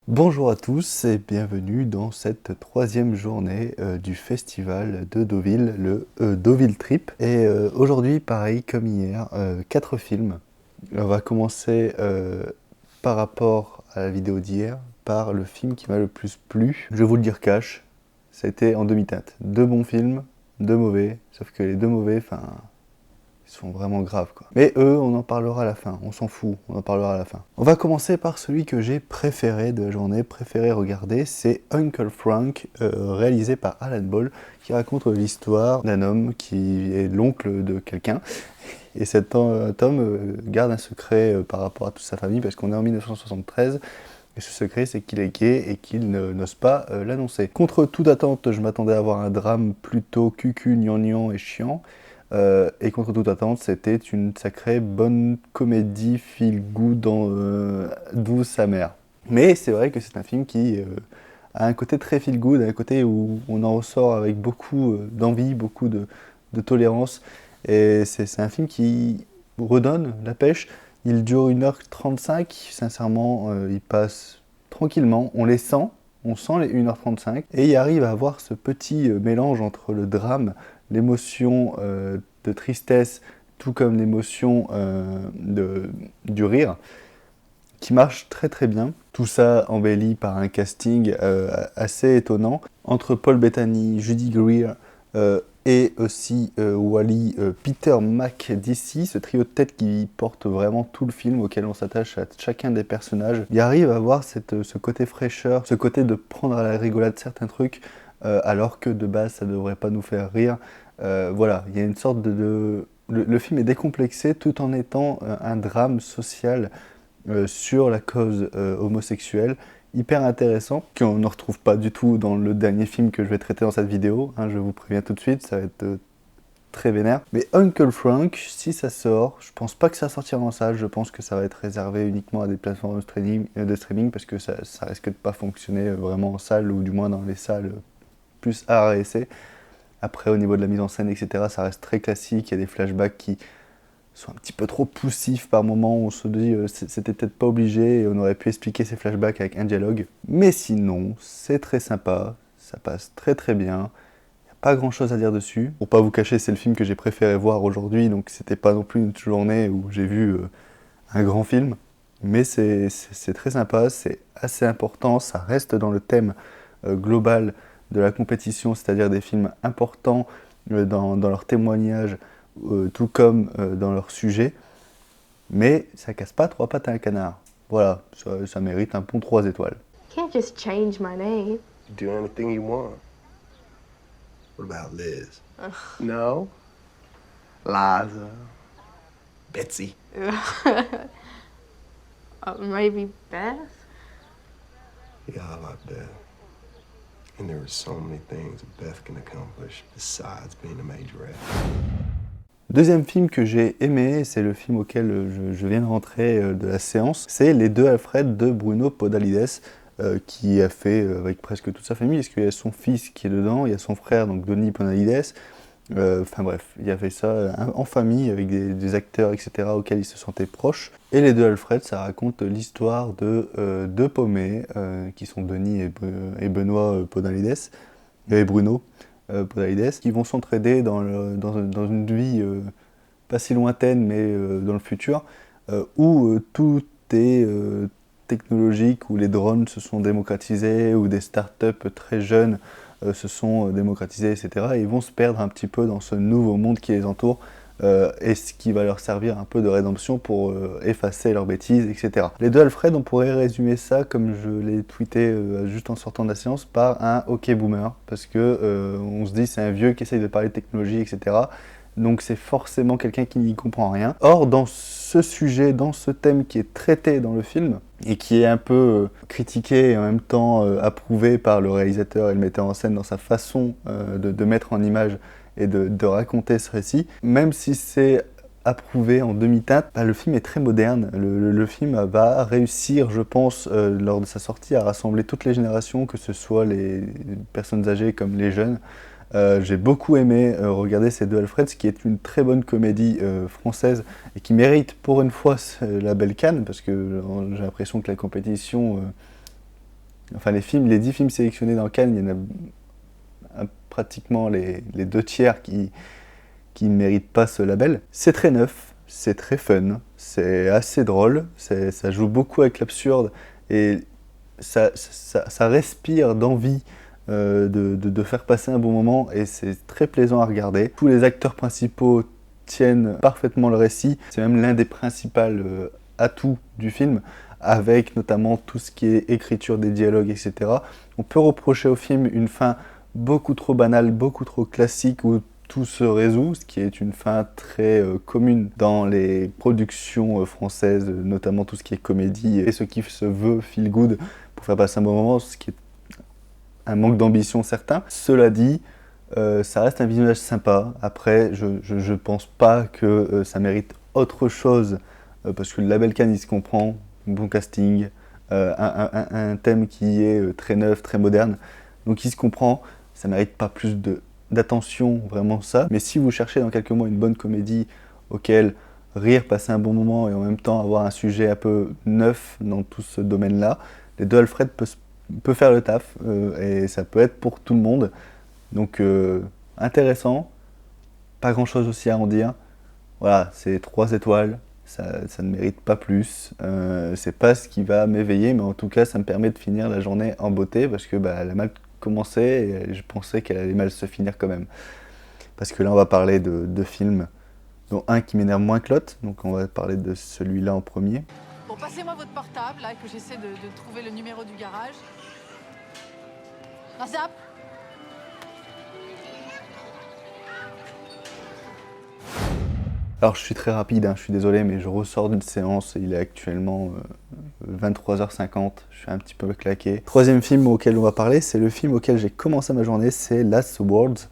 Bonjour à tous et bienvenue dans cette troisième journée du festival de Deauville, le Deauville Trip. Et aujourd'hui, pareil comme hier, 4 films. On va commencer par rapport à la vidéo d'hier, par le film qui m'a le plus plu. Je vais vous le dire cash, ça a été en demi-teinte. Deux bons films, deux mauvais, sauf que les deux mauvais, ils sont vraiment graves quoi. Mais eux, on en parlera à la fin, on s'en fout, on en parlera à la fin. On va commencer par celui que j'ai préféré de la journée, préféré regarder, c'est Uncle Frank, réalisé par Alan Ball, qui raconte l'histoire d'un homme qui est l'oncle de quelqu'un. Et cet homme garde un secret par rapport à toute sa famille, parce qu'on est en 1973, et ce secret, c'est qu'il est gay et qu'il n'ose pas l'annoncer. Contre toute attente, je m'attendais à avoir un drame plutôt cucu, gnangnan et chiant. Et contre toute attente, c'était une sacrée bonne comédie feel good douce amère. Mais c'est vrai que c'est un film qui a un côté très feel good, un côté où on en ressort avec beaucoup d'envie, beaucoup de tolérance. Et c'est un film qui redonne la pêche. Il dure 1h35, sincèrement, il passe tranquillement, on sent les 1h35, et il arrive à avoir ce petit mélange entre le drame, l'émotion de tristesse, tout comme l'émotion du rire, qui marche très très bien. Tout ça embelli par un casting assez étonnant, entre Paul Bettany, Judy Greer et aussi Wally Peter Macdissi, ce trio de tête qui porte vraiment tout le film, auquel on s'attache à chacun des personnages. Il arrive à avoir ce côté fraîcheur, ce côté de prendre à la rigolade certains trucs, alors que de base ça devrait pas nous faire rire. Voilà, il y a une sorte le film est décomplexé tout en étant un drame social sur la cause homosexuelle, hyper intéressant, qu'on ne retrouve pas du tout dans le dernier film que je vais traiter dans cette vidéo, hein, je vous préviens tout de suite, ça va être très vénère. Mais Uncle Frank, si ça sort, je pense pas que ça sortira en salle, je pense que ça va être réservé uniquement à des plateformes de streaming parce que ça risque de pas fonctionner vraiment en salle, ou du moins dans les salles plus art et essai. Après, au niveau de la mise en scène, etc., ça reste très classique, il y a des flashbacks qui sont un petit peu trop poussifs par moments, on se dit c'était peut-être pas obligé et on aurait pu expliquer ces flashbacks avec un dialogue. Mais sinon, c'est très sympa, ça passe très très bien, il n'y a pas grand chose à dire dessus. Pour pas vous cacher, c'est le film que j'ai préféré voir aujourd'hui, donc c'était pas non plus une journée où j'ai vu un grand film. Mais c'est très sympa, c'est assez important, ça reste dans le thème global de la compétition, c'est-à-dire des films importants dans leur témoignage, tout comme dans leur sujet, mais ça casse pas trois pattes à un canard. Voilà, ça mérite un bon 3 étoiles. Can't just change my name. Do anything you want. What about Liz? No? Liza? Betsy? Maybe Beth? Yeah, I like Beth. And there are so many things Beth can accomplish besides being a majorette. Deuxième film que j'ai aimé, c'est le film auquel je viens de rentrer de la séance, c'est Les Deux Alfred de Bruno Podalides, qui a fait avec presque toute sa famille, parce qu'il y a son fils qui est dedans, il y a son frère, donc Denis Podalides. Enfin bref, il a fait ça en famille avec des acteurs, etc., auxquels il se sentait proche. Et Les Deux Alfred, ça raconte l'histoire de deux paumés, qui sont Denis et Benoît Podalides, et Bruno Podalides, qui vont s'entraider dans une vie pas si lointaine, mais dans le futur, où tout est technologique, où les drones se sont démocratisés, où des startups très jeunes se sont démocratisés, etc. Et ils vont se perdre un petit peu dans ce nouveau monde qui les entoure, et ce qui va leur servir un peu de rédemption pour effacer leurs bêtises, etc. Les Deux Alfred, on pourrait résumer ça, comme je l'ai tweeté juste en sortant de la séance, par un hockey boomer, parce que on se dit c'est un vieux qui essaye de parler de technologie, etc. Donc c'est forcément quelqu'un qui n'y comprend rien. Or, dans ce sujet, dans ce thème qui est traité dans le film, et qui est un peu critiqué et en même temps approuvé par le réalisateur et le metteur en scène dans sa façon de mettre en image et de raconter ce récit, même si c'est approuvé en demi-teinte, le film est très moderne. Le film va réussir, je pense, lors de sa sortie, à rassembler toutes les générations, que ce soit les personnes âgées comme les jeunes. J'ai beaucoup aimé regarder ces Deux Alfred, ce qui est une très bonne comédie française et qui mérite pour une fois la belle canne, parce que j'ai l'impression que la compétition Enfin les 10 films sélectionnés dans Cannes, il y en a pratiquement les 2 tiers qui ne méritent pas ce label. C'est très neuf, c'est très fun, c'est assez drôle, ça joue beaucoup avec l'absurde et ça respire d'envie de faire passer un bon moment et c'est très plaisant à regarder. Tous les acteurs principaux tiennent parfaitement le récit, c'est même l'un des principaux atouts du film, avec notamment tout ce qui est écriture des dialogues, etc. On peut reprocher au film une fin beaucoup trop banale, beaucoup trop classique, où tout se résout, ce qui est une fin très commune dans les productions françaises, notamment tout ce qui est comédie et ce qui se veut feel good pour faire passer un bon moment, ce qui est un manque d'ambition certain. Cela dit, ça reste un visionnage sympa. Après, je pense pas que ça mérite autre chose, parce que le label Cannes, il se comprend, bon casting, un thème qui est très neuf, très moderne, donc il se comprend, ça mérite pas plus d'attention, vraiment ça. Mais si vous cherchez dans quelques mois une bonne comédie auquel rire, passer un bon moment et en même temps avoir un sujet un peu neuf dans tout ce domaine-là, Les Deux Alfred peut faire le taf et ça peut être pour tout le monde. Donc intéressant, pas grand-chose aussi à en dire. Voilà, c'est 3 étoiles, ça ne mérite pas plus. C'est pas ce qui va m'éveiller, mais en tout cas ça me permet de finir la journée en beauté parce que elle a mal commencé et je pensais qu'elle allait mal se finir quand même. Parce que là on va parler de films, dont un qui m'énerve moins que l'autre, donc on va parler de celui-là en premier. Bon, passez-moi votre portable, là, que j'essaie de trouver le numéro du garage. Un zap. Alors je suis très rapide, hein, je suis désolé, mais je ressors d'une séance, il est actuellement 23h50, je suis un petit peu claqué. Troisième film auquel on va parler, c'est le film auquel j'ai commencé ma journée, c'est Last Words,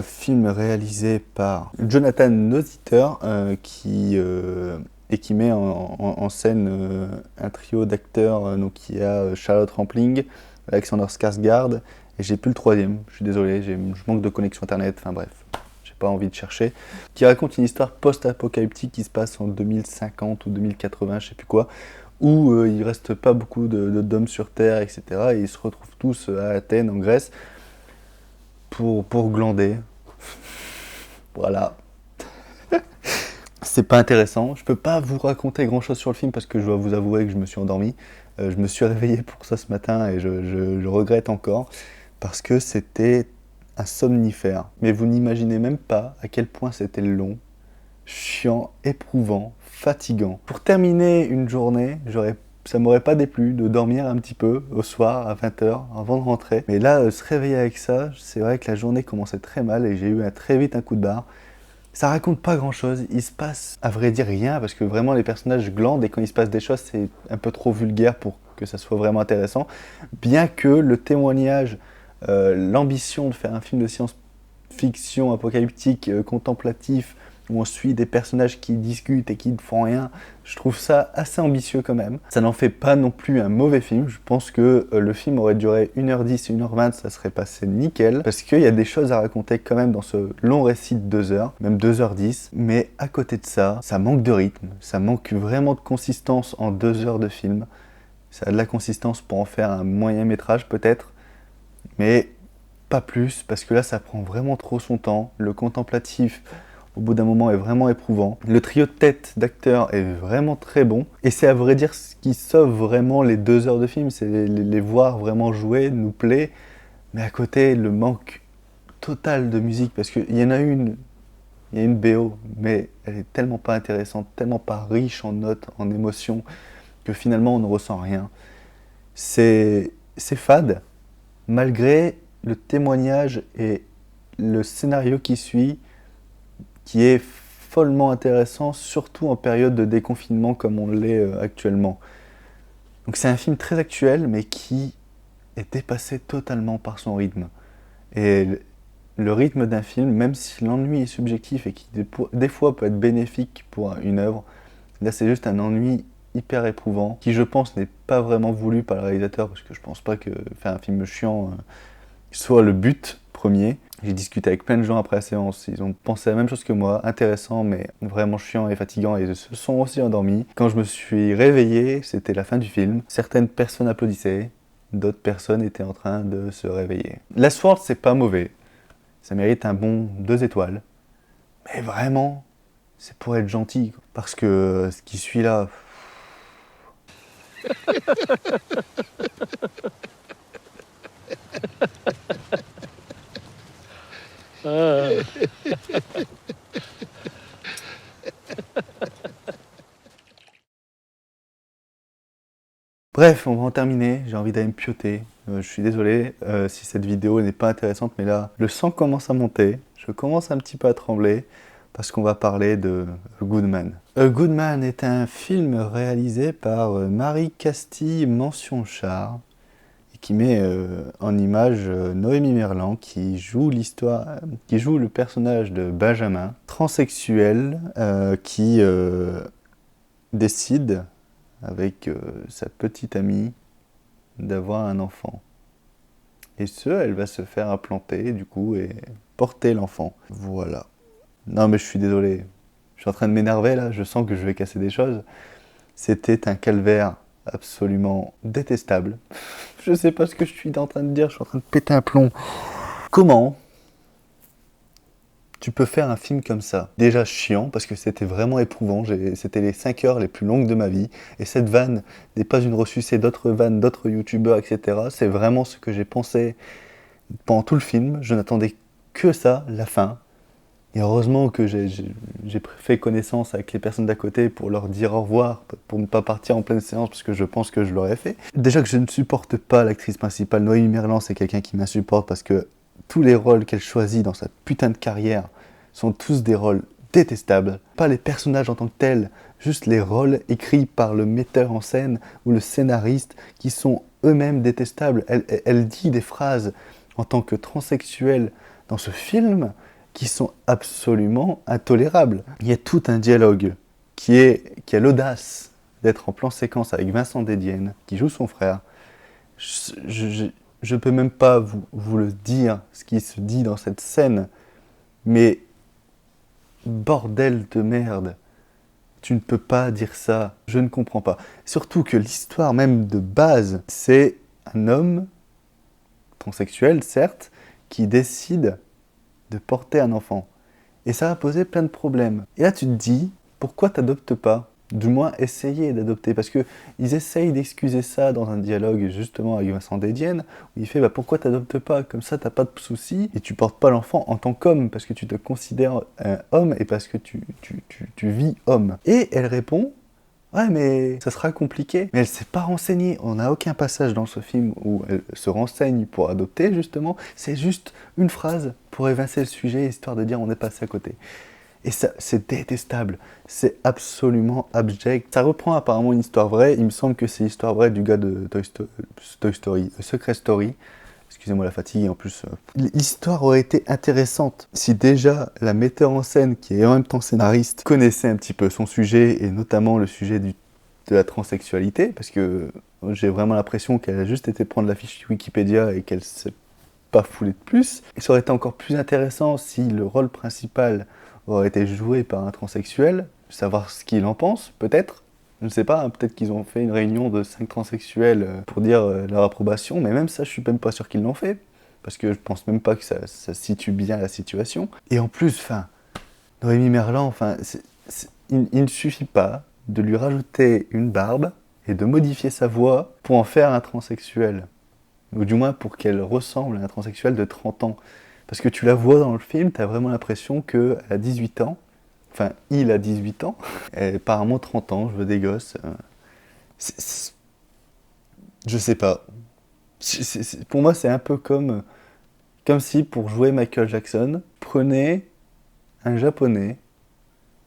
film réalisé par Jonathan Noseiter, qui met en scène un trio d'acteurs, donc il y a Charlotte Rampling, Alexander Skarsgård, et j'ai plus le troisième, je suis désolé, je manque de connexion internet, enfin bref. Pas envie de chercher, qui raconte une histoire post-apocalyptique qui se passe en 2050 ou 2080, je sais plus quoi, où il reste pas beaucoup d'hommes sur Terre, etc. Et ils se retrouvent tous à Athènes, en Grèce, pour glander. Voilà. C'est pas intéressant. Je peux pas vous raconter grand-chose sur le film parce que je dois vous avouer que je me suis endormi. Je me suis réveillé pour ça ce matin et je regrette encore parce que c'était un somnifère. Mais vous n'imaginez même pas à quel point c'était long, chiant, éprouvant, fatigant. Pour terminer une journée, ça m'aurait pas déplu de dormir un petit peu au soir à 20h avant de rentrer. Mais là, se réveiller avec ça, c'est vrai que la journée commençait très mal et j'ai eu très vite un coup de barre. Ça raconte pas grand chose, il se passe à vrai dire rien parce que vraiment les personnages glandent et quand il se passe des choses c'est un peu trop vulgaire pour que ça soit vraiment intéressant. Bien que le témoignage, l'ambition de faire un film de science-fiction apocalyptique, contemplatif, où on suit des personnages qui discutent et qui ne font rien, je trouve ça assez ambitieux quand même. Ça n'en fait pas non plus un mauvais film, je pense que le film aurait duré 1h10, 1h20, ça serait passé nickel, parce qu'il y a des choses à raconter quand même dans ce long récit de 2 heures, même 2h10, mais à côté de ça, ça manque de rythme, ça manque vraiment de consistance en 2 heures de film, ça a de la consistance pour en faire un moyen métrage peut-être, mais pas plus, parce que là ça prend vraiment trop son temps, le contemplatif au bout d'un moment est vraiment éprouvant, le trio de tête d'acteurs est vraiment très bon, et c'est à vrai dire ce qui sauve vraiment les 2 heures de film, c'est les voir vraiment jouer, nous plaît, mais à côté le manque total de musique, parce qu'il y en a une, il y a une BO, mais elle est tellement pas intéressante, tellement pas riche en notes, en émotions, que finalement on ne ressent rien. C'est fade, malgré le témoignage et le scénario qui suit, qui est follement intéressant, surtout en période de déconfinement comme on l'est actuellement. Donc c'est un film très actuel, mais qui est dépassé totalement par son rythme. Et le rythme d'un film, même si l'ennui est subjectif et qui des fois peut être bénéfique pour une œuvre, là c'est juste un ennui hyper éprouvant, qui je pense n'est pas vraiment voulu par le réalisateur, parce que je pense pas que faire un film chiant soit le but premier. J'ai discuté avec plein de gens après la séance, ils ont pensé la même chose que moi, intéressant mais vraiment chiant et fatigant, et ils se sont aussi endormis. Quand je me suis réveillé, c'était la fin du film, certaines personnes applaudissaient, d'autres personnes étaient en train de se réveiller. Last World, c'est pas mauvais. Ça mérite un bon 2 étoiles. Mais vraiment, c'est pour être gentil. Parce que ce qui suit là... Bref, on va en terminer, j'ai envie d'aller me pioter. Je suis désolé si cette vidéo n'est pas intéressante, mais là, le sang commence à monter, je commence un petit peu à trembler, parce qu'on va parler de A Good Man. A Good Man est un film réalisé par Marie Castille Mention-Char, et qui met en image Noémie Merlan, qui joue le personnage de Benjamin, transsexuel, qui décide avec sa petite amie d'avoir un enfant. Et elle va se faire implanter du coup et porter l'enfant. Voilà. Non mais je suis désolé, je suis en train de m'énerver là, je sens que je vais casser des choses. C'était un calvaire absolument détestable. Je sais pas ce que je suis en train de dire, je suis en train de péter un plomb. Comment tu peux faire un film comme ça? Déjà chiant, parce que c'était vraiment éprouvant, c'était les 5 heures les plus longues de ma vie, et cette vanne n'est pas une ressucée d'autres vannes, d'autres youtubeurs, etc. C'est vraiment ce que j'ai pensé pendant tout le film, je n'attendais que ça, la fin. Et heureusement que j'ai fait connaissance avec les personnes d'à côté pour leur dire au revoir, pour ne pas partir en pleine séance, parce que je pense que je l'aurais fait. Déjà que je ne supporte pas l'actrice principale, Noémie Merlan, c'est quelqu'un qui m'insupporte parce que tous les rôles qu'elle choisit dans sa putain de carrière sont tous des rôles détestables. Pas les personnages en tant que tels, juste les rôles écrits par le metteur en scène ou le scénariste qui sont eux-mêmes détestables. Elle dit des phrases en tant que transsexuelle dans ce film qui sont absolument intolérables. Il y a tout un dialogue qui a l'audace d'être en plan séquence avec Vincent Dedienne, qui joue son frère. Je peux même pas vous le dire, ce qui se dit dans cette scène, mais bordel de merde, tu ne peux pas dire ça, je ne comprends pas. Surtout que l'histoire même de base, c'est un homme transsexuel, certes, qui décide de porter un enfant. Et ça va poser plein de problèmes. Et là, tu te dis, pourquoi t'adoptes pas? Du moins, essayer d'adopter. Parce que ils essayent d'excuser ça dans un dialogue, justement, avec Vincent Dedienne, où il fait, pourquoi t'adoptes pas? Comme ça, t'as pas de soucis, et tu portes pas l'enfant en tant qu'homme, parce que tu te considères un homme, et parce que tu vis homme. Et elle répond, ouais, mais ça sera compliqué. Mais elle s'est pas renseignée. On n'a aucun passage dans ce film où elle se renseigne pour adopter, justement. C'est juste une phrase pour évincer le sujet, histoire de dire on est passé à côté. Et ça, c'est détestable. C'est absolument abject. Ça reprend apparemment une histoire vraie. Il me semble que c'est l'histoire vraie du gars de Toy Story, Secret Story. Excusez-moi la fatigue, en plus... L'histoire aurait été intéressante si déjà la metteur en scène, qui est en même temps scénariste, connaissait un petit peu son sujet, et notamment le sujet de la transsexualité, parce que j'ai vraiment l'impression qu'elle a juste été prendre la fiche Wikipédia et qu'elle s'est pas foulée de plus. Et ça aurait été encore plus intéressant si le rôle principal aurait été joué par un transsexuel, savoir ce qu'il en pense, peut-être. Je ne sais pas, peut-être qu'ils ont fait une réunion de 5 transsexuels pour dire leur approbation, mais même ça, je suis même pas sûr qu'ils l'ont fait, parce que je pense même pas que ça situe bien la situation. Et en plus, Noémie Merlan, il ne suffit pas de lui rajouter une barbe et de modifier sa voix pour en faire un transsexuel. Ou du moins pour qu'elle ressemble à un transsexuel de 30 ans. Parce que tu la vois dans le film, tu as vraiment l'impression qu'elle a 18 ans. Enfin, il a 18 ans. Et apparemment 30 ans, je veux des gosses. Je sais pas. Pour moi, c'est un peu comme si, pour jouer Michael Jackson, prenez un japonais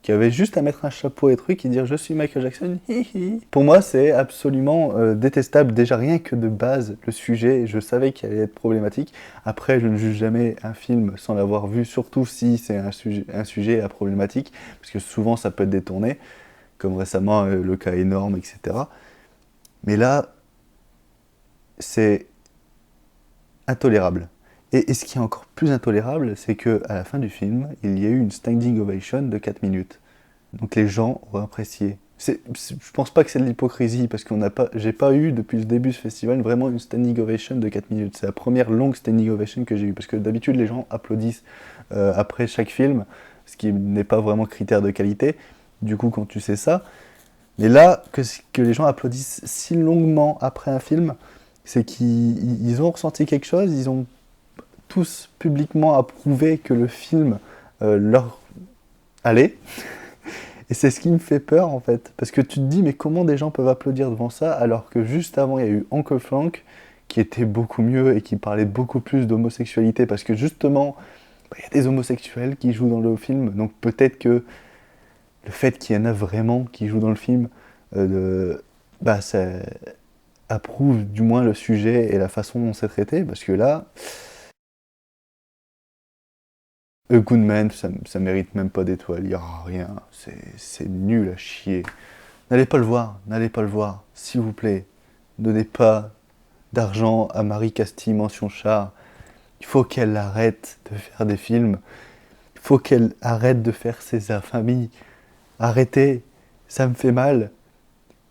qui avait juste à mettre un chapeau et truc et dire « Je suis Michael Jackson, hi hi ». Pour moi, c'est absolument détestable. Déjà, rien que de base, le sujet, je savais qu'il allait être problématique. Après, je ne juge jamais un film sans l'avoir vu, surtout si c'est un sujet à problématique, parce que souvent, ça peut être détourné, comme récemment, le cas énorme, etc. Mais là, c'est intolérable. Et ce qui est encore plus intolérable, c'est qu'à la fin du film, il y a eu une standing ovation de 4 minutes. Donc les gens ont apprécié. Je pense pas que c'est de l'hypocrisie, parce j'ai pas eu depuis le début de ce festival vraiment une standing ovation de 4 minutes. C'est la première longue standing ovation que j'ai eue, parce que d'habitude les gens applaudissent après chaque film, ce qui n'est pas vraiment critère de qualité, du coup quand tu sais ça. Mais là, que les gens applaudissent si longuement après un film, c'est qu'ils ont ressenti quelque chose, ils ont tous publiquement approuvé que le film leur allait. Et c'est ce qui me fait peur en fait, parce que tu te dis mais comment des gens peuvent applaudir devant ça alors que juste avant il y a eu Uncle Frank qui était beaucoup mieux et qui parlait beaucoup plus d'homosexualité, parce que justement il y a des homosexuels qui jouent dans le film, donc peut-être que le fait qu'il y en a vraiment qui jouent dans le film, ça approuve du moins le sujet et la façon dont c'est traité, parce que là, A Good Man, ça mérite même pas d'étoile, il n'y a rien, c'est nul à chier. N'allez pas le voir, s'il vous plaît. Donnez pas d'argent à Marie Castille, mention char. Il faut qu'elle arrête de faire des films. Il faut qu'elle arrête de faire ses familles. Arrêtez, ça me fait mal.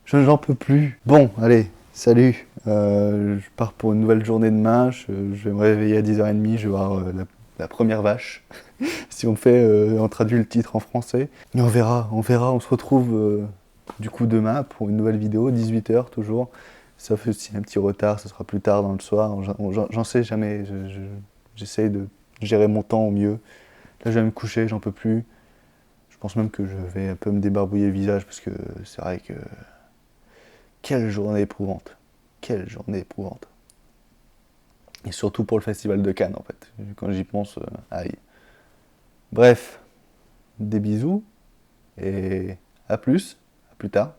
J'en peux plus. Bon, allez, salut. Je pars pour une nouvelle journée demain. Je vais me réveiller à 10h30. Je vais voir la première vache. Si on traduit le titre en français. Et on verra. On se retrouve du coup demain pour une nouvelle vidéo, 18h toujours. Sauf s'il y a un petit retard, ce sera plus tard dans le soir. J'en sais jamais. J'essaye de gérer mon temps au mieux. Là, je vais me coucher, j'en peux plus. Je pense même que je vais un peu me débarbouiller le visage parce que c'est vrai que... Quelle journée éprouvante. Quelle journée éprouvante. Et surtout pour le festival de Cannes en fait. Quand j'y pense, aïe. Bref, des bisous et à plus tard.